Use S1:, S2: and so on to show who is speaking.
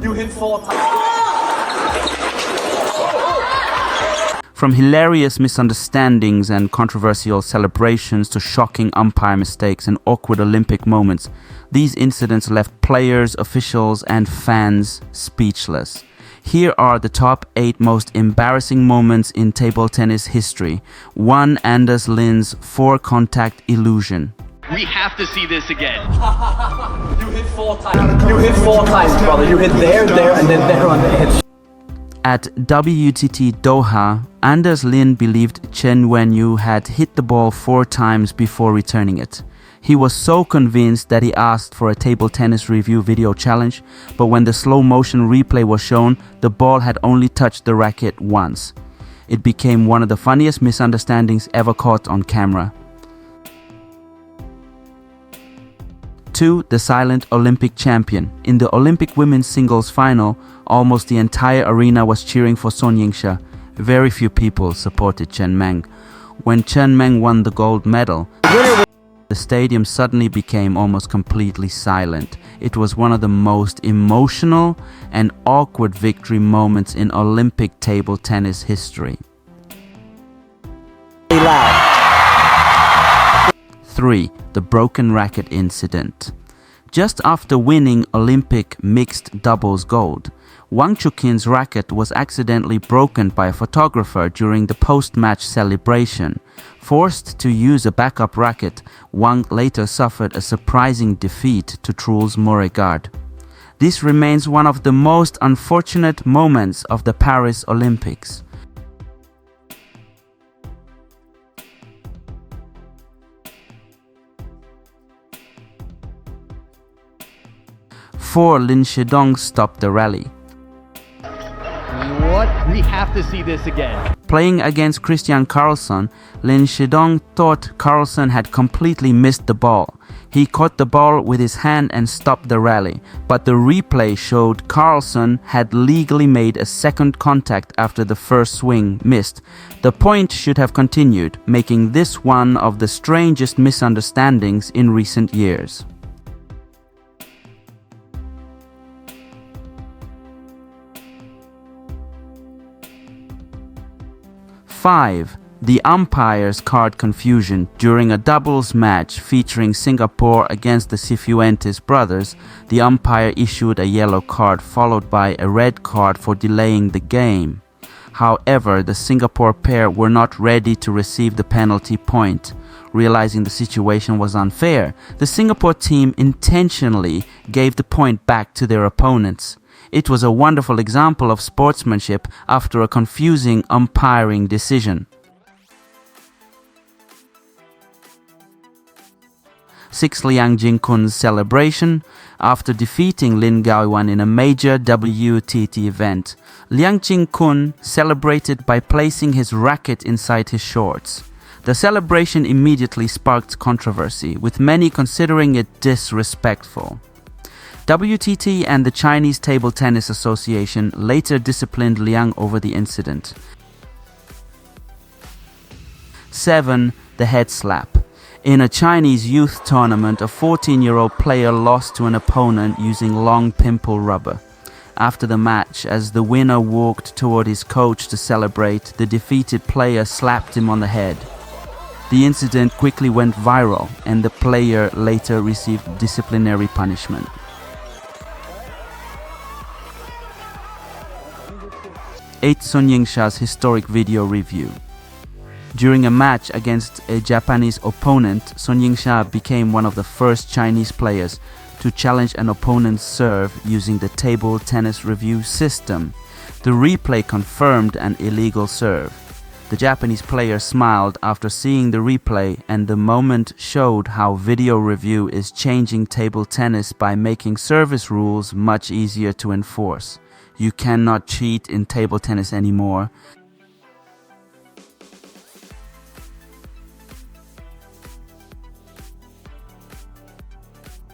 S1: You hit 4 times.
S2: From hilarious misunderstandings and controversial celebrations to shocking umpire mistakes and awkward Olympic moments, these incidents left players, officials, and fans speechless. Here are the top 8 most embarrassing moments in table tennis history. 1. Anders Lind's 4-contact illusion.
S3: We have to see this again.
S1: You hit 4 times. You hit 4 times, brother. You hit there, and then there on the edge.
S2: At WTT Doha, Anders Lind believed Chen Wenyu had hit the ball 4 times before returning it. He was so convinced that he asked for a table tennis review video challenge, but when the slow motion replay was shown, the ball had only touched the racket once. It became one of the funniest misunderstandings ever caught on camera. 2. The silent Olympic champion. In the Olympic women's singles final, almost the entire arena was cheering for Sun Yingxia. Very few people supported Chen Meng. When Chen Meng won the gold medal, the stadium suddenly became almost completely silent. It was one of the most emotional and awkward victory moments in Olympic table tennis history. 3. The broken racket incident. Just after winning Olympic mixed doubles gold, Wang Chuqin's racket was accidentally broken by a photographer during the post-match celebration. Forced to use a backup racket, Wang later suffered a surprising defeat to Truls Moregard. This remains one of the most unfortunate moments of the Paris Olympics. 4. Lin Shidong stopped the rally.
S3: What? We have to see this again.
S2: Playing against Christian Carlsen, Lin Shidong thought Carlsen had completely missed the ball. He caught the ball with his hand and stopped the rally, but the replay showed Carlsen had legally made a second contact after the first swing missed. The point should have continued, making this one of the strangest misunderstandings in recent years. 5. The umpire's card confusion. During a doubles match featuring Singapore against the Cifuentes brothers, the umpire issued a yellow card followed by a red card for delaying the game. However, the Singapore pair were not ready to receive the penalty point. Realizing the situation was unfair, the Singapore team intentionally gave the point back to their opponents. It was a wonderful example of sportsmanship after a confusing umpiring decision. 6. Liang Jingkun's celebration. After defeating Lin Gaoyuan in a major WTT event, Liang Jingkun celebrated by placing his racket inside his shorts. The celebration immediately sparked controversy, with many considering it disrespectful. WTT and the Chinese Table Tennis Association later disciplined Liang over the incident. 7. The head slap. In a Chinese youth tournament, a 14-year-old player lost to an opponent using long pimple rubber. After the match, as the winner walked toward his coach to celebrate, the defeated player slapped him on the head. The incident quickly went viral, and the player later received disciplinary punishment. 8. Sun Yingxia's historic video review. During a match against a Japanese opponent, Sun Yingxia became one of the first Chinese players to challenge an opponent's serve using the table tennis review system. The replay confirmed an illegal serve. The Japanese player smiled after seeing the replay, and the moment showed how video review is changing table tennis by making service rules much easier to enforce. You cannot cheat in table tennis anymore.